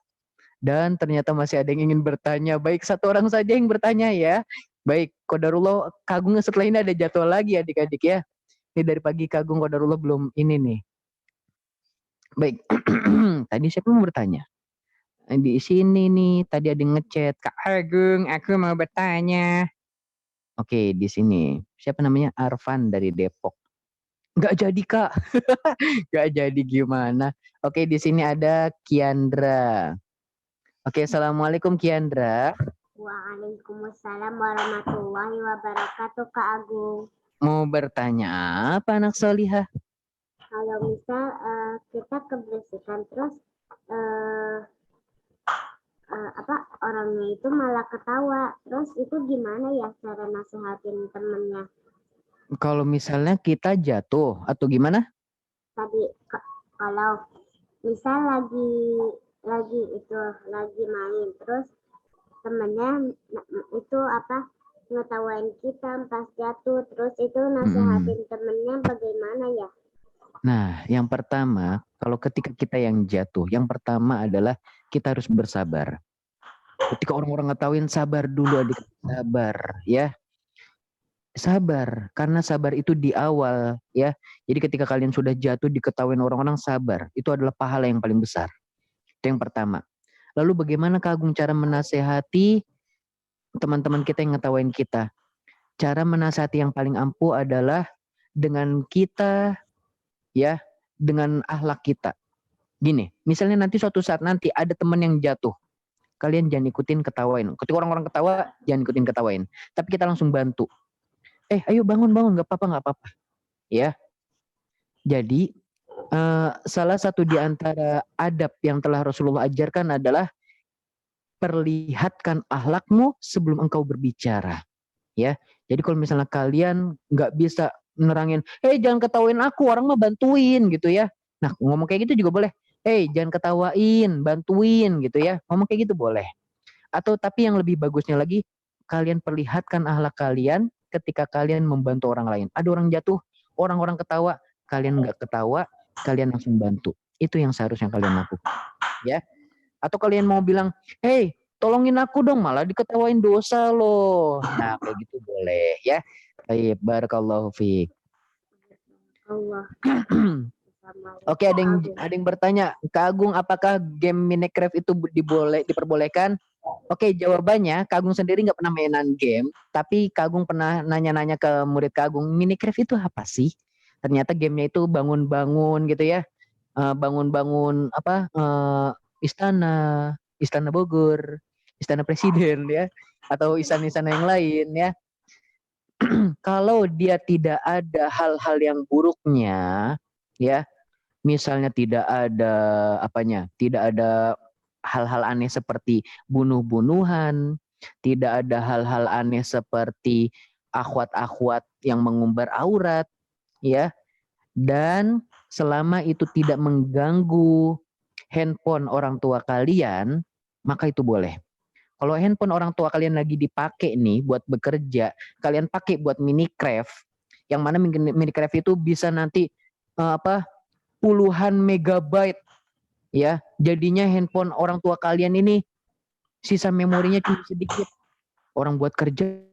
dan ternyata masih ada yang ingin bertanya. Baik, satu orang saja yang bertanya ya. Baik, qadarullah Kak Agung setelah ini ada jadwal lagi adik-adik ya. Ini dari pagi Kak Agung qadarullah belum ini nih. Baik, tadi siapa mau bertanya? Di sini nih, tadi ada yang ngechat, "Kak Agung, aku mau bertanya." Oke, di sini. Siapa namanya? Arfan dari Depok. Nggak jadi, Kak. Nggak jadi gimana. Oke, di sini ada Kiandra. Oke, assalamualaikum Kiandra. Waalaikumsalam warahmatullahi wabarakatuh, Kak Agung. Mau bertanya apa anak solihah? Kalau misal kita keberisikan terus orangnya itu malah ketawa, terus itu gimana ya cara nasihatin temennya? Kalau misalnya kita jatuh atau gimana? Tadi kalau misal lagi main, terus temennya itu ngetawain kita pas jatuh, terus itu nasihatin temennya bagaimana ya? Nah, yang pertama, kalau ketika kita yang jatuh, yang pertama adalah kita harus bersabar. Ketika orang-orang ngetawain, sabar dulu adik, sabar ya. Sabar, karena sabar itu di awal ya. Jadi ketika kalian sudah jatuh diketawain orang-orang, sabar. Itu adalah pahala yang paling besar. Itu yang pertama. Lalu bagaimana Kak Agung cara menasehati teman-teman kita yang ngetawain kita? Cara menasehati yang paling ampuh adalah dengan kita ya, dengan akhlak kita. Gini, misalnya nanti suatu saat nanti ada teman yang jatuh, kalian jangan ikutin ketawain. Ketika orang-orang ketawa, jangan ikutin ketawain. Tapi kita langsung bantu. Ayo bangun, nggak apa-apa. Ya, jadi salah satu di antara adab yang telah Rasulullah ajarkan adalah perlihatkan akhlakmu sebelum engkau berbicara. Ya, jadi kalau misalnya kalian nggak bisa nerangin, jangan ketawain aku, orang mah bantuin gitu ya. Nah, ngomong kayak gitu juga boleh. Jangan ketawain, bantuin gitu ya. Ngomong kayak gitu boleh. Atau tapi yang lebih bagusnya lagi, kalian perlihatkan akhlak kalian ketika kalian membantu orang lain. Ada orang jatuh, orang-orang ketawa, kalian nggak ketawa, kalian langsung bantu. Itu yang seharusnya kalian lakukan. Ya. Atau kalian mau bilang, tolongin aku dong, malah diketawain, dosa loh. Nah, kayak gitu boleh ya. Baik, barakallahu fiik. Allah. Oke, ada yang bertanya, Kak Agung, apakah game Minecraft itu diperbolehkan? Oke, jawabannya Kak Agung sendiri nggak pernah mainan game, tapi Kak Agung pernah nanya-nanya ke murid Kak Agung, Minecraft itu apa sih? Ternyata gamenya itu bangun-bangun gitu ya, bangun-bangun istana Bogor, istana presiden ya, atau istana-istana yang lain ya. Kalau dia tidak ada hal-hal yang buruknya, ya, misalnya tidak ada tidak ada hal-hal aneh seperti bunuh-bunuhan, tidak ada hal-hal aneh seperti akhwat-akhwat yang mengumbar aurat, ya. Dan selama itu tidak mengganggu handphone orang tua kalian, maka itu boleh. Kalau handphone orang tua kalian lagi dipakai nih buat bekerja, kalian pakai buat Minecraft, yang mana Minecraft itu bisa nanti puluhan megabyte ya. Jadinya handphone orang tua kalian ini sisa memorinya cuma sedikit. Orang buat kerja,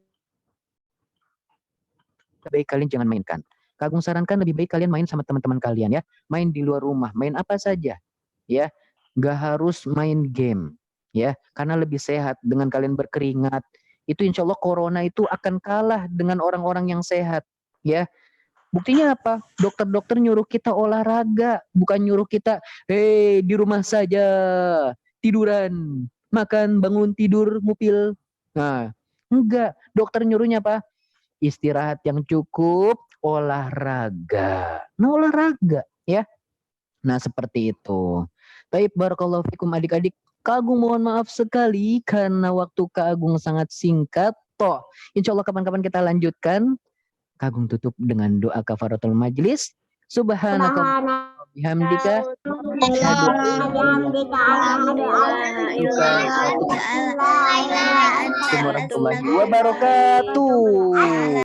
lebih baik kalian jangan mainkan. Kak Agung sarankan lebih baik kalian main sama teman-teman kalian ya. Main di luar rumah, main apa saja ya. Gak harus main game ya, karena lebih sehat dengan kalian berkeringat. Itu insya Allah corona itu akan kalah dengan orang-orang yang sehat ya. Buktinya apa? Dokter-dokter nyuruh kita olahraga, bukan nyuruh kita, di rumah saja, tiduran, makan, bangun, tidur, ngupil. Nah, enggak. Dokter nyuruhnya apa? Istirahat yang cukup, olahraga. Nah, olahraga, ya. Nah, seperti itu. Baik, barakallahu fikum adik-adik. Kak Agung mohon maaf sekali karena waktu Kak Agung sangat singkat. Toh, insya Allah kapan-kapan kita lanjutkan. Kak Agung tutup dengan doa kafaratul majlis. Subhanaka bihamdika. Asyhadu an la ilaha illa anta, astaghfiruka wa atubu ilaik. Warahmatullahi wabarakatuh.